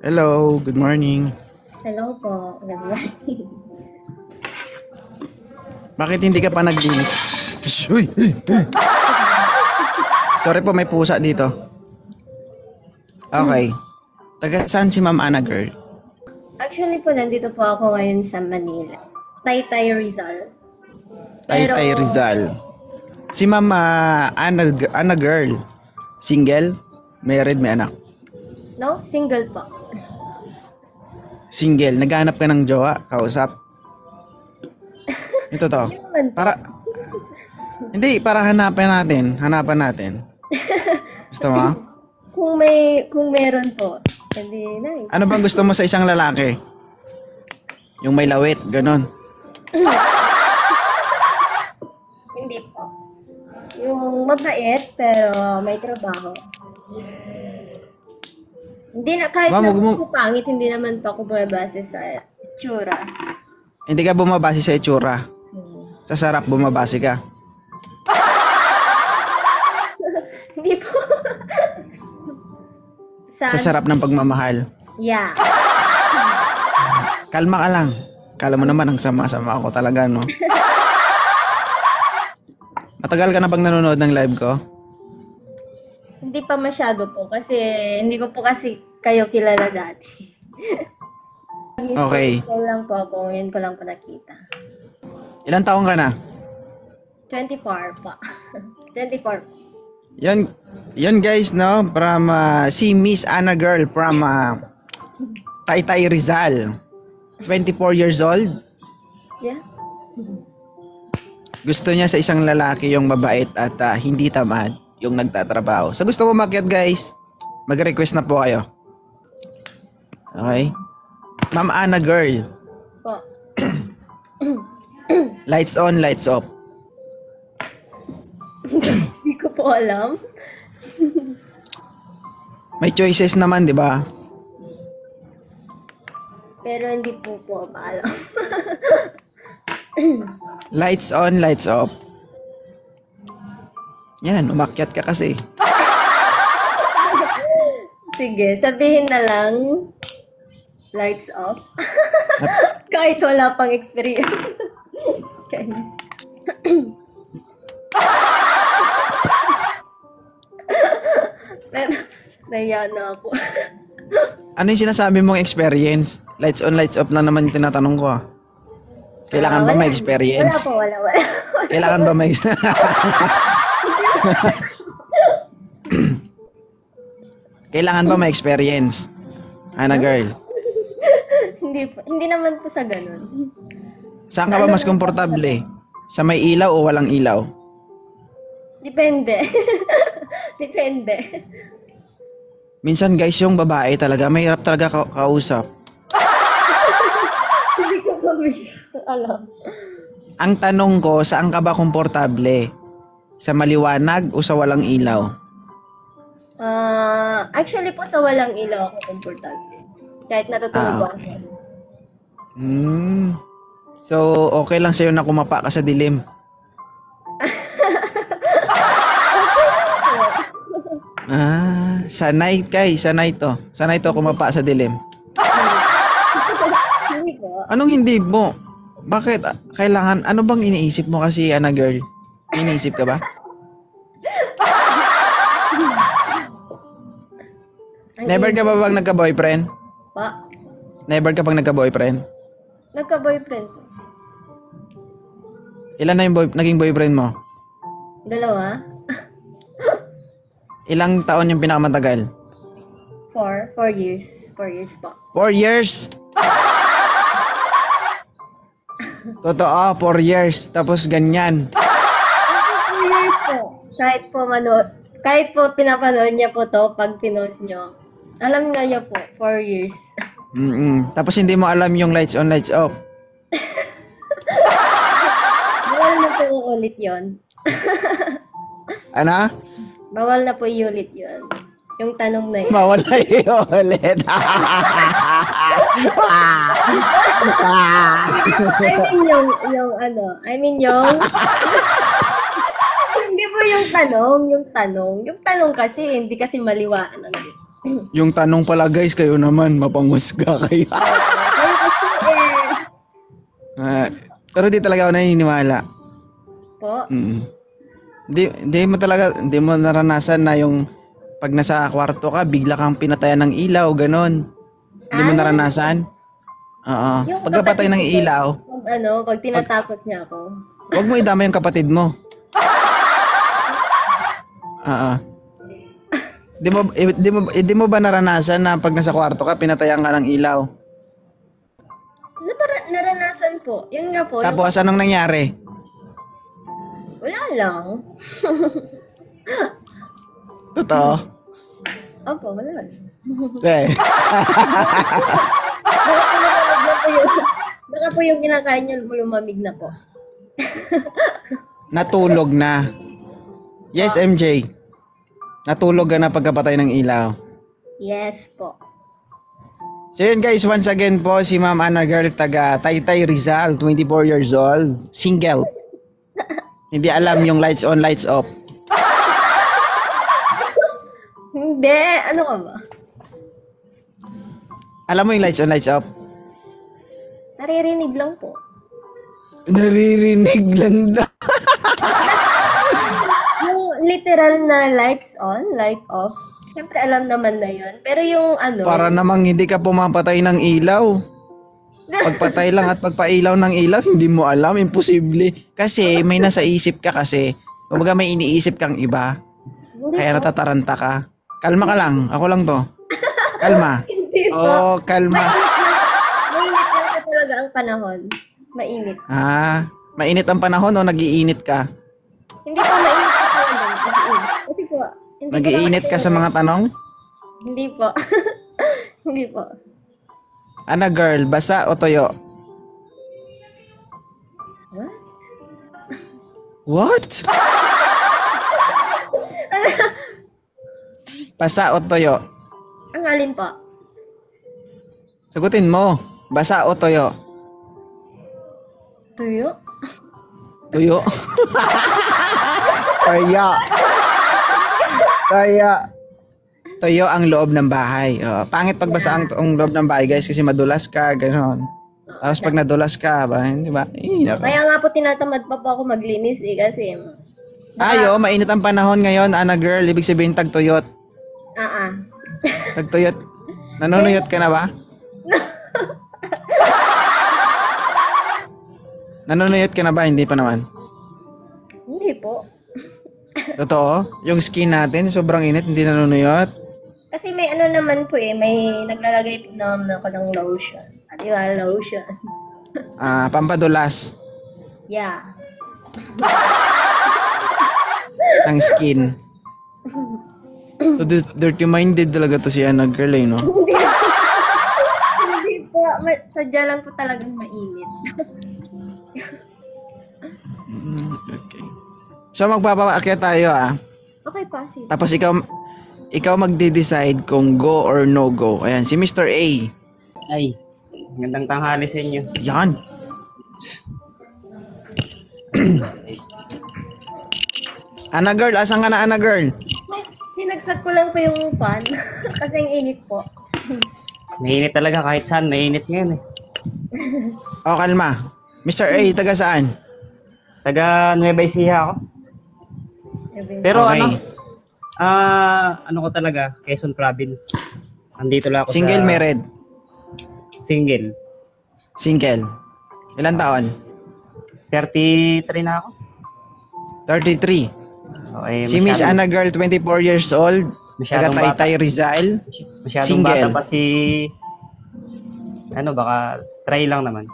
Hello, good morning. Hello po. Good morning. Bakit hindi ka pa naglinis? Uy! Sorry po, may pusa dito. Okay. Taga saan si Ma'am Ana girl? Actually po, nandito po ako ngayon sa Manila. Taytay Rizal. Taytay Rizal. Si Ma'am Ana girl. Single? Married, may anak? No? Single po. Single. Naghahanap ka ng jowa? Kausap? Ito to. Para... Hindi, para hanapan natin. Gusto mo? Kung meron po, hindi nice. Ano bang gusto mo sa isang lalaki? Yung may lawit, ganon. Hindi po. Yung mabait, pero may trabaho. Hindi na, kahit Ma'am, na huwag mo- po pangit, hindi naman pa ako bumabase sa itsura. Hindi ka bumabase sa itsura. Sa sarap bumabase ka. Hindi po. Sa sarap ng pagmamahal. Yeah. Kalma ka lang. Kala mo naman ang sama-sama ako talaga, no? Matagal ka na bang nanonood ng live ko? Hindi pa masyado po kasi hindi ko po kasi kayo kilala dati. Okay. Ko lang po ako, yun ko lang po nakita. Ilang taong ka na? 24 pa. 24. Yan guys, no? From si Miss Ana girl from Taytay Rizal. 24 years old. Yeah. Gusto niya sa isang lalaki yung mabait at hindi tamad, yung nagtatrabaho. So gusto mo makyat guys, mag-request na po kayo. Okay? Ma'am Ana girl, Po. lights on, lights off. Hindi ko po alam. May choices naman, di ba? Pero hindi po alam. Lights on, lights off. Yan, umakyat ka kasi. Sige, sabihin na lang lights off. Kahit wala pang experience. Kainis. Nahiya na ako. Ano yung sinasabi mong experience? Lights on, lights off lang naman yung tinatanong ko. Kailangan ba Wala. may experience? Wala. Kailangan ba may... Kailangan ba may experience? Ana girl. Hindi naman po sa ganun. Saan ka ba mas komportable? Sa may ilaw o walang ilaw? Depende. Depende. Minsan guys, yung babae talaga, mahirap talaga kausap. Hindi ko pa alam. Ang tanong ko, saan ka ba komportable? Sa maliwanag o sa walang ilaw? Actually po sa walang ilaw ako komportable. Kahit natutulog ako sa So, okay lang sa'yo na kumapa ka sa dilim. Sanay kay, sanay to. Sanay to kumapa sa dilim. Hindi po. Anong hindi mo? Bakit? Kailangan, ano bang iniisip mo kasi, Ana girl? Iniisip ka ba? Never ka ba bang nagka-boyfriend? Pa? Never ka bang nagka-boyfriend? Nagka-boyfriend po. Ilan na yung naging boyfriend mo? 2? Ilang taon yung pinakamatagal? 4 years. 4 years po. 4 years? Totoo, 4 years. Tapos ganyan. 4 years po. Kahit po pinapanood niya po to pag pinost niyo. Alam nga niya po, 4 years. Tapos hindi mo alam yung lights on, lights off. Bawal na po ulit yun. Ano? Bawal na po iulit yun. Yung tanong na yun. Bawal na ulit. I mean yung hindi po yung tanong. Yung tanong kasi, hindi kasi maliwanag. Yung tanong pala guys, kayo naman, mapangusga kayo. Kayo kasi Ah, pero di talaga ako naniniwala. Po. Hindi mo naranasan na yung pag nasa kwarto ka, bigla kang pinatayan ng ilaw, ganon. Hindi mo naranasan? Oo. Yung Pagkapatay ng kapatid ko, ilaw, pag tinatakot niya ako. huwag mo idama yung kapatid mo. Oo. Di mo ba naranasan na pag nasa kwarto ka, pinatayan ka ng ilaw? Naranasan po. Yun nga po. Tapos anong nangyari? Wala lang. Totoo? Opo, wala lang. Eh. Baka po yung kinakain niyo lumamig na po. Natulog na. Yes, MJ. Natulog ka na pagkapatay ng ilaw. Yes po. So yun guys, once again po, si Ma'am Ana Girl, taga Taytay Rizal, 24 years old, single. Hindi alam yung lights on, lights off. Hindi. Ano ka ba? Alam mo yung lights on, lights off? Naririnig lang po. Naririnig lang daw. Yung literal na lights on, light off, siyempre alam naman na yun. Pero yung ano... Para namang hindi ka pumapatay ng ilaw. Pagpatay lang at pagpailaw ng ilaw, hindi mo alam, imposible. Kasi may nasa isip ka kasi. Kumbaga may iniisip kang iba. Kaya natataranta ka. Kalma ka lang, ako lang to. Kalma. Hindi po. Oh, kalma. Mainit lang po talaga ang panahon. Mainit. Ah, mainit ang panahon o nagiinit ka? Hindi po mainit po talaga. Kasi po, hindi po Nagiinit ka sa mga tanong? Hindi po. Hindi po. Ana girl, basa o toyo? What? What? Basa o toyo? Ang alin po? Sagutin mo. Basa o toyo? Tuyo? Tuyo. Toyo. Toyo. Toyo ang loob ng bahay. Pangit pagbasa ang loob ng bahay guys kasi madulas ka, gano'n. Tapos pag nadulas ka, ba, di ba? Kaya nga po tinatamad pa po ako maglinis kasi... Ayo, mainit ang panahon ngayon, Ana girl. Ibig sabihin tagtuyot. Tagtuyot. Nanunuyot ka na ba? Nanunuyot ka na ba? Hindi pa naman. Hindi po. Totoo? Yung skin natin, sobrang init, hindi nanunuyot. Kasi may ano naman po may naglalagay po naman ako ng lotion. Di ba? Lotion. Pampadulas Yeah. ng skin. So, dirty-minded talaga to si Ana girl, no? Hindi po. Sadya lang po talagang mainit. Okay. So, magpapaakyat tayo, Okay pa, sige. Tapos ikaw magde-decide kung go or no go. Ayan, si Mr. A. Ay, magandang tanghali sa inyo. Yan. Ana girl, asan ka na, Ana girl? Sinagsak ko lang po yung fan. Kasi ang init po. Mainit talaga kahit saan, mainit ngayon eh. O, kalma. Mr. A, taga saan? Taga Nueva Ecija ako. Pero Okay. ano ko talaga, Quezon Province. Andito lang ako Single, sa... married? Single. Single. Ilan taon? 33 na ako. 33. Okay, Si Miss Ana girl, 24 years old. Taga Masyadong Taytay Rizal. Masyadong Single. bata pa si... Ano, baka try lang naman.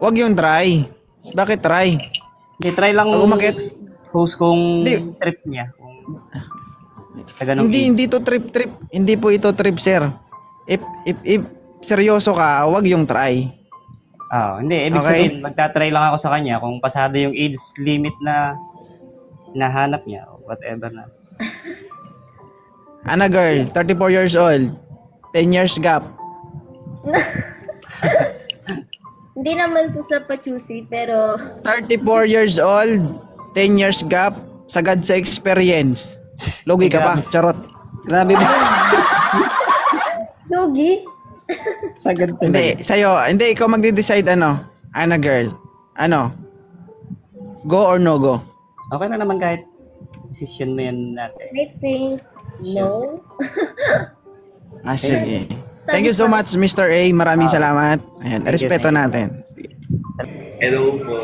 Huwag yung try. Bakit try? Hindi, try lang Pag umakit, host kung Hindi. trip niya. Kung sa ganong hindi to trip. Hindi po ito trip, sir. If seryoso ka, huwag yung try. Hindi. Ibig Okay. sabihin, magta-try lang ako sa kanya kung pasado yung age limit na hinahanap niya o whatever na. Ana girl, 34 years old. 10 years gap. Hindi naman po sa pa-choosy, pero 34 years old, 10 years gap, sagad sa experience. Logi ka pa, Grabe. charot. Grabe ba? Lugi? Sagad talaga. Hindi, sa'yo. Hindi, ikaw magde-decide ano. Ana girl. Ano? Go or no go? Okay na naman kahit decision mo yan natin. I think no. Sige. Thank you so much, Mr. A. Maraming salamat. Ayan, Thank you, respeto thank you. natin. Hello po.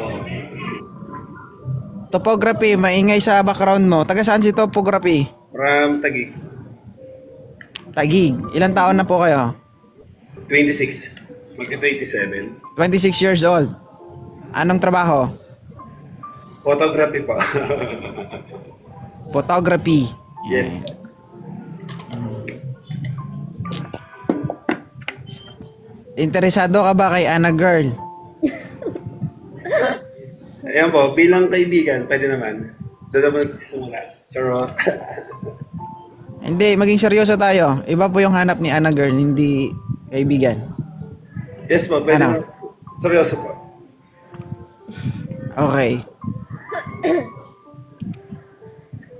Topography, maingay sa background mo. Taga saan si Topography? From Taguig. Tagig. Ilang taon na po kayo? 26. Magka-27. 26 years old. Anong trabaho? Photography po. Photography. Yes. Interesado ka ba kay Ana girl? Ayan po, bilang kaibigan, pwede naman. Doon naman nagsisimula. Charot. Hindi, maging seryoso tayo. Iba po yung hanap ni Ana girl, hindi kaibigan. Yes po, pwede Ano? naman. Seryoso po. Okay.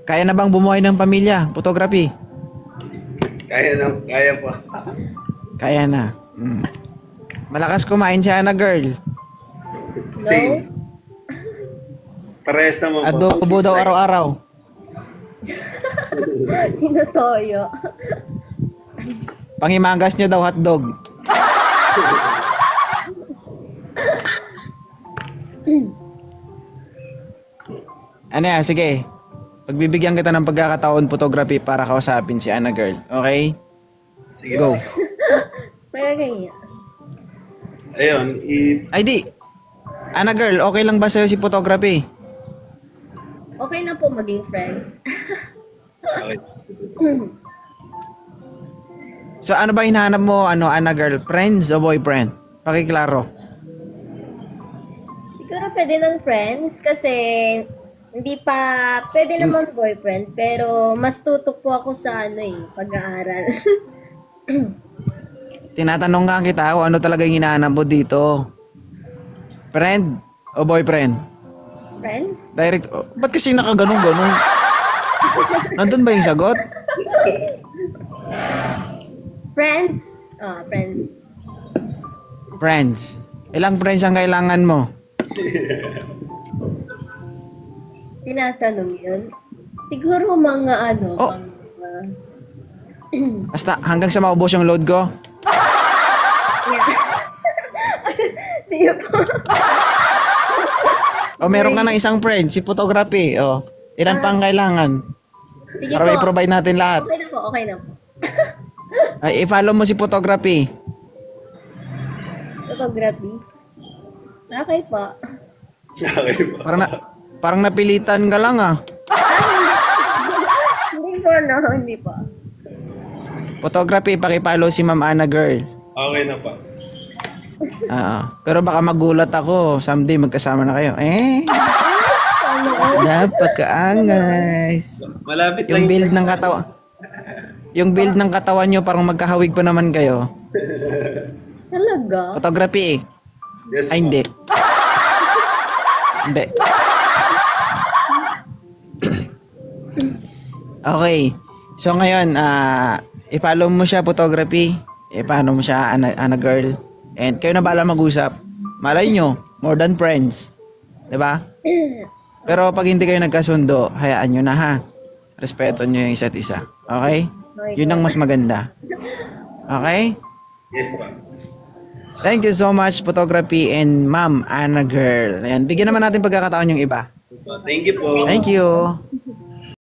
Kaya na bang bumuhay ng pamilya? Photography? Kaya po. Kaya na. Malakas kumain si Ana girl. Same. Parehas naman po. Adobo daw araw-araw. Tinotoyo. Pangimagas nyo daw hotdog. Ano yan? Sige. Pagbibigyan kita ng pagkakataon photography para kausapin si Ana girl. Okay? Sige. Go. Kaya ganyan. Ayun, Ay di. Ana girl, okay lang ba sa'yo si photography? Okay na po maging friends. okay. So ano ba hinahanap mo, Ana girl? Friends o boyfriend? Pakiklaro. Siguro pwede ng friends kasi hindi pa pwede naman boyfriend pero mas tutok po ako sa pag-aaral. Tinatanong nga kita kung ano talaga yung hinahanap mo dito. Friend o boyfriend? Friends? Direct, ba't kasi nakaganong-ganong? Nandun ba yung sagot? Friends? Friends. Friends. Ilang friends ang kailangan mo? Tinatanong yun. Siguro mga Oh. mga, Basta hanggang sa maubos yung load ko? yeah. Sige po. O meron ka ng isang friend, si photography. O, ilan pang kailangan? Sige Para po. i-provide natin lahat. Okay na po, okay na po. Ay, i-follow mo si photography. Photography. Okay po. Okay po. Parang napilitan ka lang ah. Hindi po, no? Hindi po. Photography, pakipollow si Ma'am Ana girl. Okay na po. Pero baka magulat ako, someday magkasama na kayo. Ano? Napakaangas. Malapit Yung lang. build ng katawan. Yung build ng katawan nyo, parang magkahawig pa naman kayo. Talaga? Photography. Yes Ay, po. hindi. Hindi. Okay. So ngayon, i-follow mo siya photography. I-follow mo siya Ana girl. And kayo na bahala mag-usap. Malay nyo, more than friends. 'Di ba? Pero pag hindi kayo nagkasundo, hayaan nyo na ha. Respeto nyo yung isa't isa. Okay? Yun ang mas maganda. Okay? Yes po. Thank you so much, photography and Ma'am Ana girl. Ayan, bigyan naman natin pagkakataon yung iba. Thank you po. Thank you.